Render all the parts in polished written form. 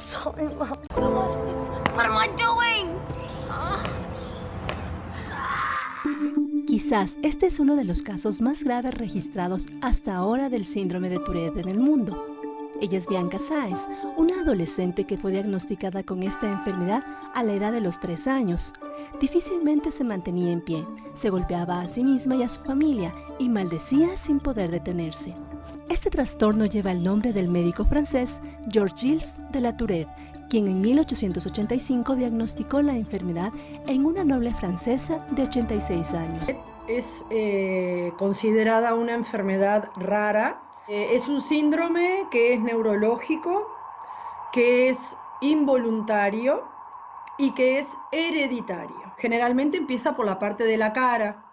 sorry, Mom. What am I doing? Quizás este es uno de los casos más graves registrados hasta ahora del síndrome de Tourette en el mundo. Ella es Bianca Sáez, una adolescente que fue diagnosticada con esta enfermedad a la edad de los 3 años. Difícilmente se mantenía en pie, se golpeaba a sí misma y a su familia y maldecía sin poder detenerse. Este trastorno lleva el nombre del médico francés Georges de la Tourette, quien en 1885 diagnosticó la enfermedad en una noble francesa de 86 años. Es considerada una enfermedad rara. Es un síndrome que es neurológico, que es involuntario y que es hereditario. Generalmente empieza por la parte de la cara.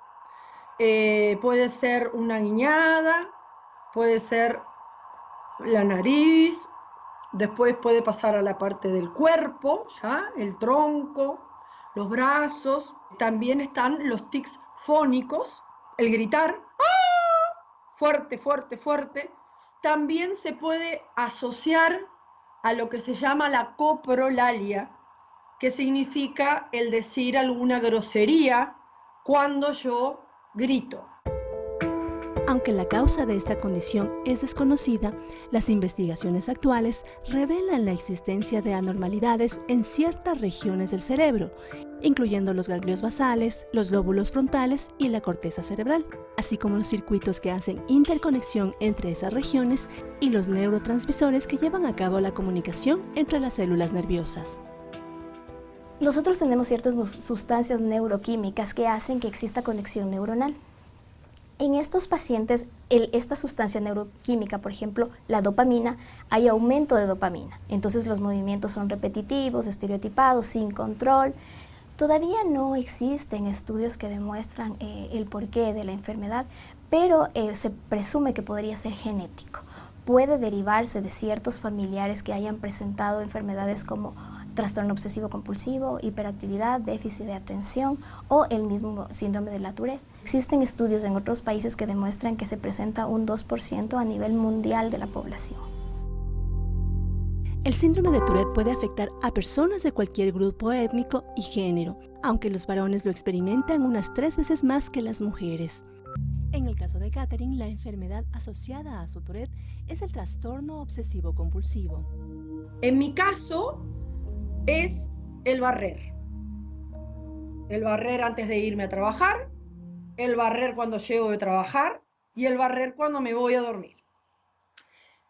Puede ser una guiñada, puede ser la nariz, después puede pasar a la parte del cuerpo, ¿ya? El tronco, los brazos. También están los tics fónicos, el gritar, ¡ah!, fuerte, fuerte, fuerte. También se puede asociar a lo que se llama la coprolalia, que significa el decir alguna grosería cuando yo grito. Aunque la causa de esta condición es desconocida, las investigaciones actuales revelan la existencia de anormalidades en ciertas regiones del cerebro, incluyendo los ganglios basales, los lóbulos frontales y la corteza cerebral, así como los circuitos que hacen interconexión entre esas regiones y los neurotransmisores que llevan a cabo la comunicación entre las células nerviosas. Nosotros tenemos ciertas sustancias neuroquímicas que hacen que exista conexión neuronal. En estos pacientes, esta sustancia neuroquímica, por ejemplo, la dopamina, hay aumento de dopamina. Entonces los movimientos son repetitivos, estereotipados, sin control. Todavía no existen estudios que demuestran el porqué de la enfermedad, pero se presume que podría ser genético. Puede derivarse de ciertos familiares que hayan presentado enfermedades como trastorno obsesivo compulsivo, hiperactividad, déficit de atención o el mismo síndrome de la Tourette. Existen estudios en otros países que demuestran que se presenta un 2% a nivel mundial de la población. El síndrome de Tourette puede afectar a personas de cualquier grupo étnico y género, aunque los varones lo experimentan unas 3 veces más que las mujeres. En el caso de Catherine, la enfermedad asociada a su Tourette es el trastorno obsesivo compulsivo. En mi caso, es el barrer. El barrer antes de irme a trabajar, el barrer cuando llego de trabajar y el barrer cuando me voy a dormir.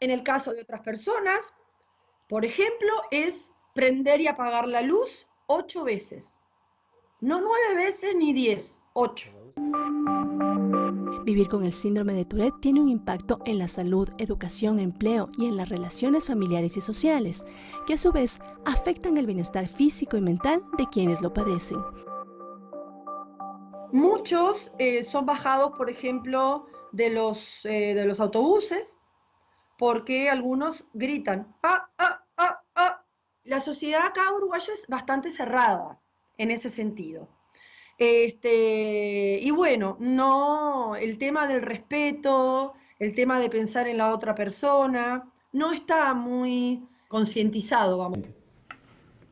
En el caso de otras personas, por ejemplo, es prender y apagar la luz 8 veces. No 9 veces ni 10, 8. Vivir con el síndrome de Tourette tiene un impacto en la salud, educación, empleo y en las relaciones familiares y sociales, que a su vez afectan el bienestar físico y mental de quienes lo padecen. Muchos son bajados, por ejemplo, de los autobuses, porque algunos gritan, ¡ah, ah, ah, ah! La sociedad acá uruguaya es bastante cerrada en ese sentido. Y bueno, no, el tema del respeto, el tema de pensar en la otra persona, no está muy concientizado, vamos.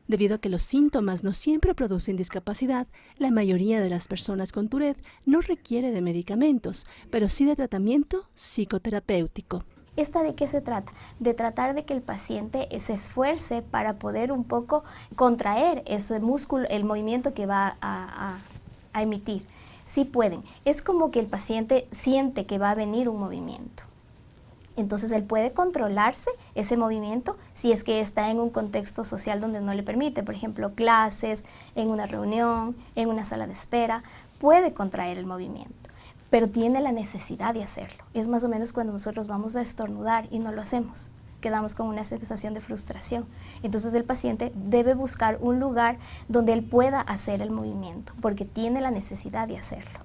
Debido a que los síntomas no siempre producen discapacidad, la mayoría de las personas con Tourette no requiere de medicamentos, pero sí de tratamiento psicoterapéutico. ¿Esta de qué se trata? De tratar de que el paciente se esfuerce para poder un poco contraer ese músculo, el movimiento que va a emitir. Sí pueden. Es como que el paciente siente que va a venir un movimiento. Entonces él puede controlarse ese movimiento si es que está en un contexto social donde no le permite, por ejemplo, clases, en una reunión, en una sala de espera, puede contraer el movimiento, pero tiene la necesidad de hacerlo. Es más o menos cuando nosotros vamos a estornudar y no lo hacemos, quedamos con una sensación de frustración. Entonces el paciente debe buscar un lugar donde él pueda hacer el movimiento, porque tiene la necesidad de hacerlo.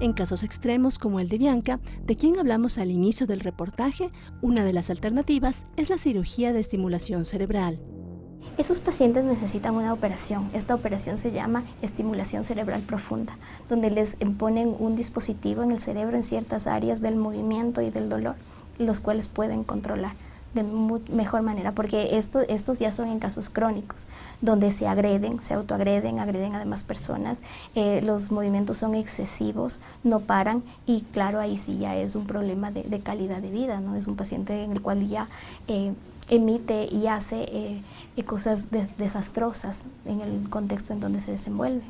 En casos extremos como el de Bianca, de quien hablamos al inicio del reportaje, una de las alternativas es la cirugía de estimulación cerebral. Esos pacientes necesitan una operación. Esta operación se llama estimulación cerebral profunda, donde les ponen un dispositivo en el cerebro en ciertas áreas del movimiento y del dolor, los cuales pueden controlar. de mejor manera, porque estos ya son en casos crónicos, donde se agreden, se autoagreden, agreden a demás personas, los movimientos son excesivos, no paran, y claro, ahí sí ya es un problema de calidad de vida, ¿no? Es un paciente en el cual ya emite y hace cosas desastrosas en el contexto en donde se desenvuelve.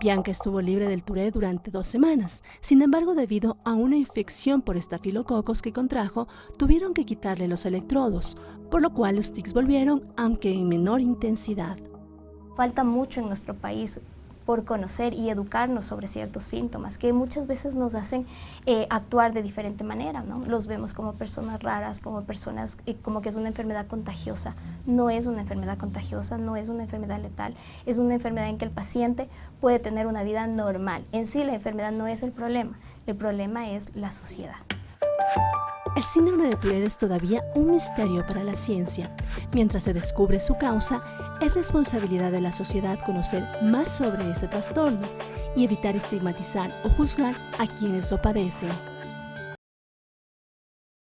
Bianca estuvo libre del Tourette durante 2 semanas. Sin embargo, debido a una infección por estafilococos que contrajo, tuvieron que quitarle los electrodos, por lo cual los tics volvieron, aunque en menor intensidad. Falta mucho en nuestro país por conocer y educarnos sobre ciertos síntomas que muchas veces nos hacen actuar de diferente manera, ¿no? Los vemos como personas raras, como personas, como que es una enfermedad contagiosa. No es una enfermedad contagiosa, no es una enfermedad letal, es una enfermedad en que el paciente puede tener una vida normal. En sí la enfermedad no es el problema es la sociedad. El síndrome de Tourette es todavía un misterio para la ciencia. Mientras se descubre su causa, es responsabilidad de la sociedad conocer más sobre este trastorno y evitar estigmatizar o juzgar a quienes lo padecen.